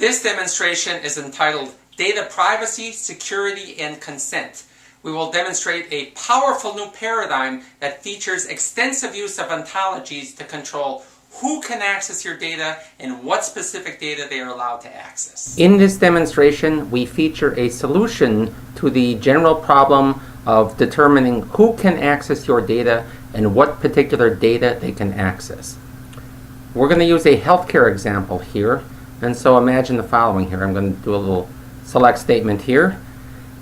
This demonstration is entitled Data Privacy, Security, and Consent. We will demonstrate a powerful new paradigm that features extensive use of ontologies to control who can access your data and what specific data they are allowed to access. In this demonstration, we feature a solution to the general problem of determining who can access your data and what particular data they can access. We're going to use a healthcare example here, and so imagine the following here. I'm going to do a little select statement here,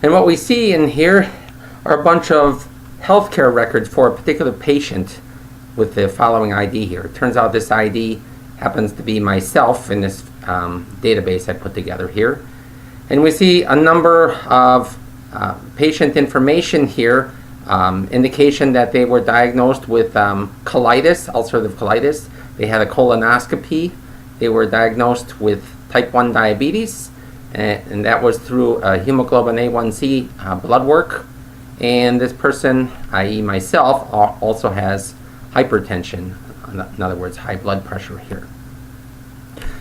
and what we see in here are a bunch of healthcare records for a particular patient with the following ID here. It turns out this ID happens to be myself in this database I put together here, and we see a number of patient information here, indication that they were diagnosed with colitis, ulcerative colitis. They had a colonoscopy. They were diagnosed with type 1 diabetes, and that was through hemoglobin A1C blood work. And this person, i.e. myself, also has hypertension, in other words, high blood pressure here.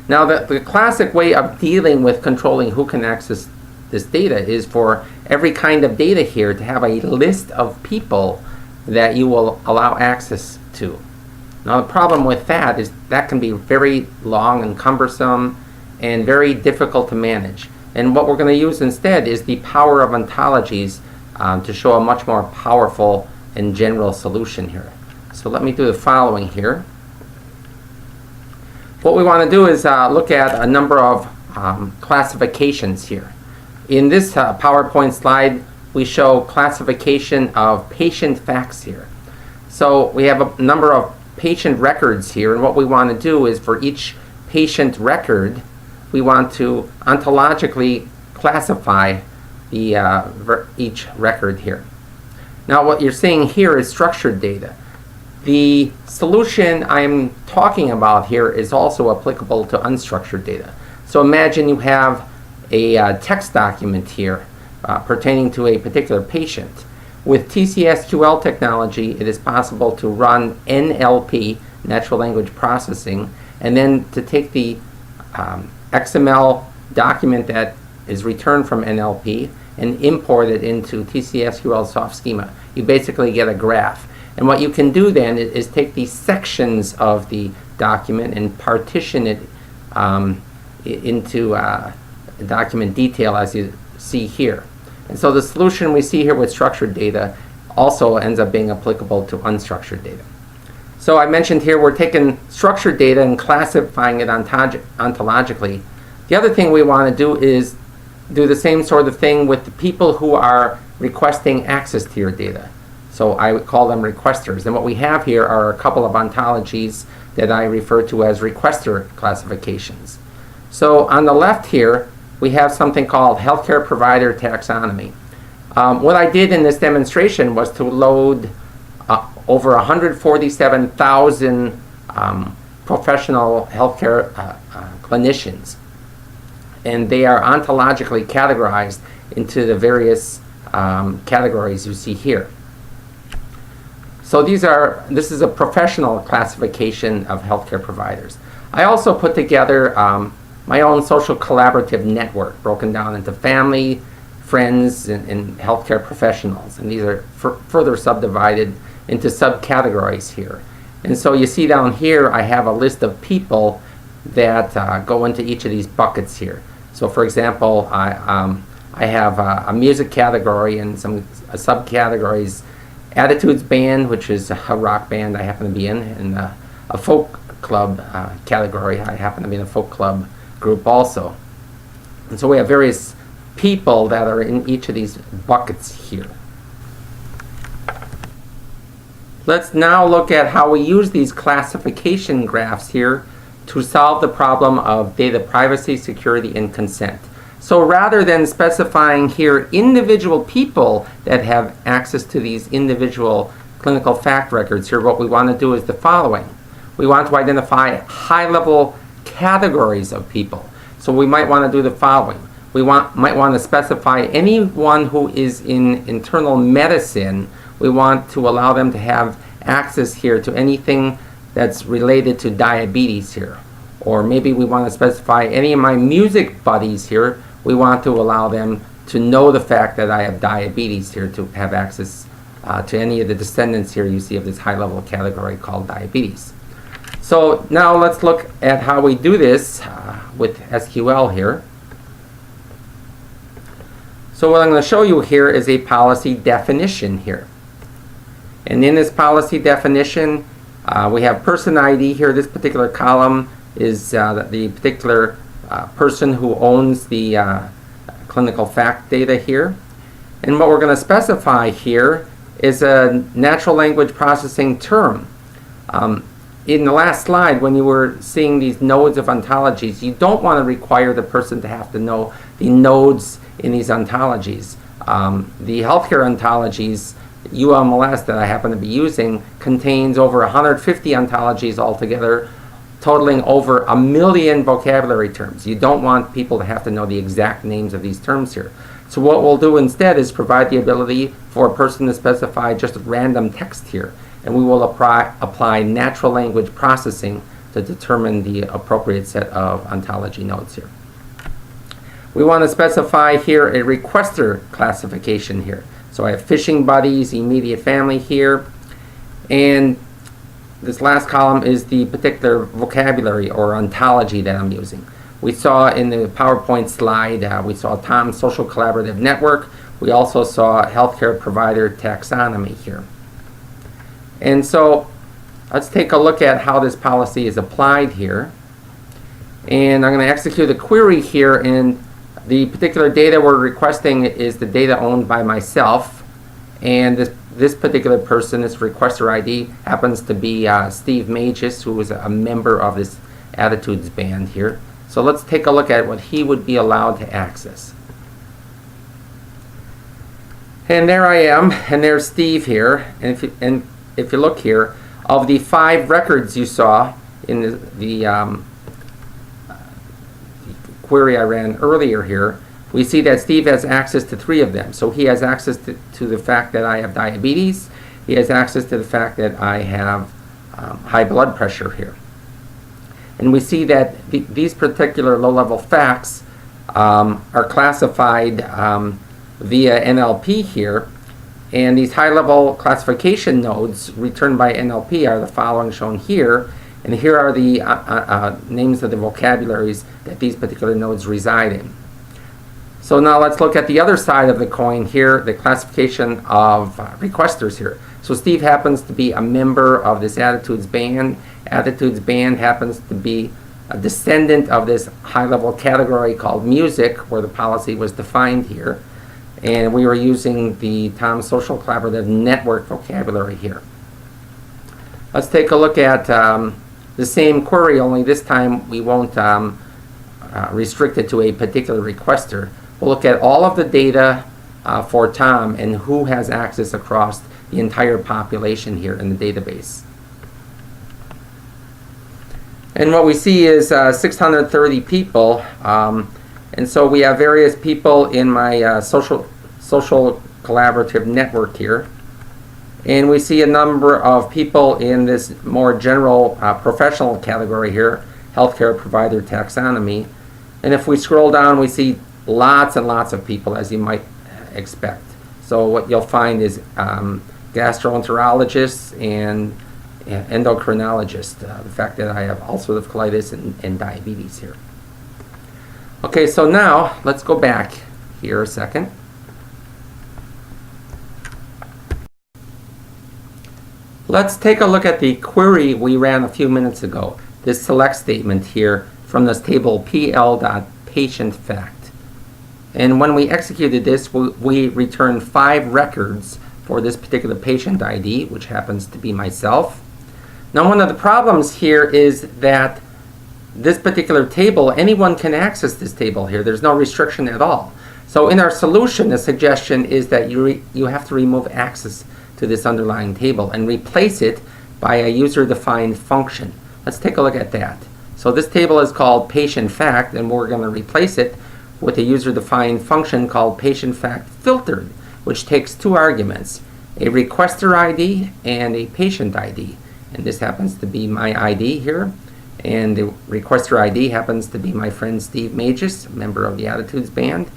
Now, the classic way of dealing with controlling who can access this data is for every kind of data here to have a list of people that you will allow access to. Now, the problem with that is that can be very long and cumbersome and very difficult to manage. And what we're going to use instead is the power of ontologies to show a much more powerful and general solution here. So let me do the following here. What we want to do is look at a number of classifications here. In this PowerPoint slide, we show classification of patient facts here. So we have a number of patient records here, and what we want to do is for each patient record, we want to ontologically classify each record here. Now, what you're seeing here is structured data. The solution I'm talking about here is also applicable to unstructured data. So imagine you have a text document here pertaining to a particular patient. With TCSQL technology, it is possible to run NLP, natural language processing, and then to take the XML document that is returned from NLP and import it into TCSQL soft schema. You basically get a graph. And what you can do then is take these sections of the document and partition it into document detail, as you see here. And so the solution we see here with structured data also ends up being applicable to unstructured data. So I mentioned here we're taking structured data and classifying it ontologically. The other thing we want to do is do the same sort of thing with the people who are requesting access to your data. So I would call them requesters. And what we have here are a couple of ontologies that I refer to as requester classifications. So on the left here, we have something called healthcare provider taxonomy. What I did in this demonstration was to load over 147,000 professional healthcare clinicians. And they are ontologically categorized into the various categories you see here. So this is a professional classification of healthcare providers. I also put together my own social collaborative network broken down into family, friends, and healthcare professionals. And these are further subdivided into subcategories here. And so you see down here, I have a list of people that go into each of these buckets here. So for example, I have a music category and some subcategories. Attitudes band, which is a rock band I happen to be in, and a folk club category. I happen to be in a folk club group also. And so we have various people that are in each of these buckets here. Let's now look at how we use these classification graphs here to solve the problem of data privacy, security, and consent. So rather than specifying here individual people that have access to these individual clinical fact records here, what we want to do is the following. We want to identify high-level categories of people. So we might want to do the following. We might want to specify anyone who is in internal medicine. We want to allow them to have access here to anything that's related to diabetes here. or maybe we want to specify any of my music buddies here. We want to allow them to know the fact that I have diabetes here, to have access to any of the descendants here you see of this high-level category called diabetes. So now let's look at how we do this with SQL here. So what I'm going to show you here is a policy definition here. And in this policy definition, we have person ID here. This particular column is the particular person who owns the clinical fact data here. And what we're going to specify here is a natural language processing term. In the last slide, when you were seeing these nodes of ontologies, you don't want to require the person to have to know the nodes in these ontologies. The healthcare ontologies, UMLS, that I happen to be using, contains over 150 ontologies altogether, totaling over 1 million vocabulary terms. You don't want people to have to know the exact names of these terms here. So what we'll do instead is provide the ability for a person to specify just random text here, and we will apply natural language processing to determine the appropriate set of ontology nodes here. We want to specify here a requester classification here. So I have fishing buddies, immediate family here, and this last column is the particular vocabulary or ontology that I'm using. We saw in the PowerPoint slide, we saw Tom's Social Collaborative Network. We also saw healthcare provider taxonomy here. And so let's take a look at how this policy is applied here. And I'm going to execute a query here, and the particular data we're requesting is the data owned by myself. And this particular person, this requester ID, happens to be Steve Magis, who is a member of this attitudes band here. So let's take a look at what he would be allowed to access. And there I am, and there's Steve here. And if you look here, of the 5 records you saw in the query I ran earlier here, we see that Steve has access to 3 of them. So he has access to the fact that I have diabetes. He has access to the fact that I have high blood pressure here. And we see that these particular low-level facts are classified via NLP here. And these high-level classification nodes returned by NLP are the following shown here. And here are the names of the vocabularies that these particular nodes reside in. So now let's look at the other side of the coin here, the classification of requesters here. So Steve happens to be a member of this attitudes band. Attitudes band happens to be a descendant of this high-level category called music, where the policy was defined here. And we were using the Tom Social Collaborative Network vocabulary here. Let's take a look at the same query, only this time we won't restrict it to a particular requester. We'll look at all of the data for Tom and who has access across the entire population here in the database. And what we see is 630 people. And so we have various people in my social collaborative network here. And we see a number of people in this more general professional category here, healthcare provider taxonomy. And if we scroll down, we see lots and lots of people, as you might expect. So what you'll find is gastroenterologists and endocrinologists, the fact that I have ulcerative colitis and diabetes here. Okay, so now let's go back here a second. Let's take a look at the query we ran a few minutes ago, this select statement here from this table pl.patientFact. And when we executed this, we returned 5 records for this particular patient ID, which happens to be myself. Now, one of the problems here is that this particular table, anyone can access this table here. There's no restriction at all. So in our solution, the suggestion is that you have to remove access to this underlying table and replace it by a user-defined function. Let's take a look at that. So this table is called patient-fact, and we're going to replace it with a user-defined function called patient-fact-filtered, which takes 2 arguments, a requester ID and a patient ID. And this happens to be my ID here. And the requester ID happens to be my friend Steve Magis, a member of the Attitudes Band.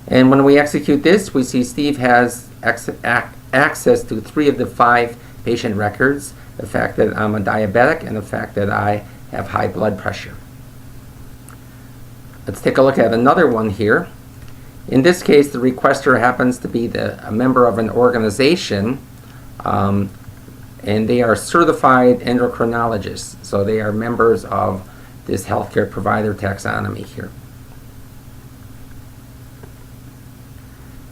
And when we execute this, we see Steve has access to 3 of the 5 patient records, the fact that I'm a diabetic and the fact that I have high blood pressure. Let's take a look at another one here. In this case, the requester happens to be a member of an organization, and they are certified endocrinologists. So they are members of this healthcare provider taxonomy here.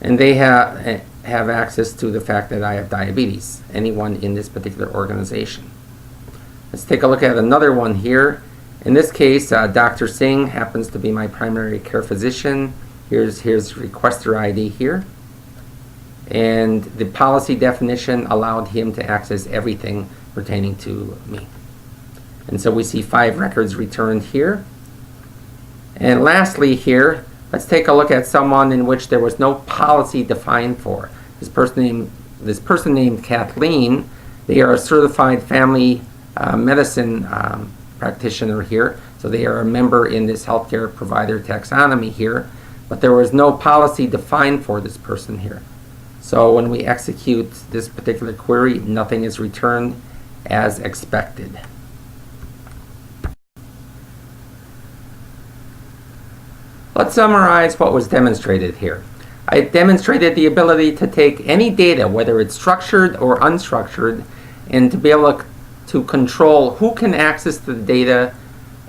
And they have access to the fact that I have diabetes, anyone in this particular organization. Let's take a look at another one here. In this case, Dr. Singh happens to be my primary care physician. Here's requester ID here. And the policy definition allowed him to access everything pertaining to me. And so we see 5 records returned here. And lastly here, let's take a look at someone in which there was no policy defined for. This person named Kathleen. They are a certified family medicine practitioner here. So they are a member in this healthcare provider taxonomy here. But there was no policy defined for this person here. So when we execute this particular query, nothing is returned as expected. Let's summarize what was demonstrated here. I demonstrated the ability to take any data, whether it's structured or unstructured, and to be able to control who can access the data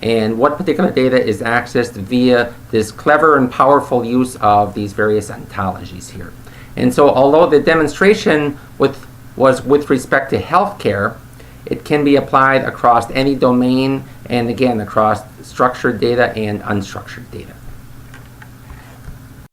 and what particular data is accessed via this clever and powerful use of these various ontologies here. And so although the demonstration was with respect to healthcare, it can be applied across any domain and again across structured data and unstructured data.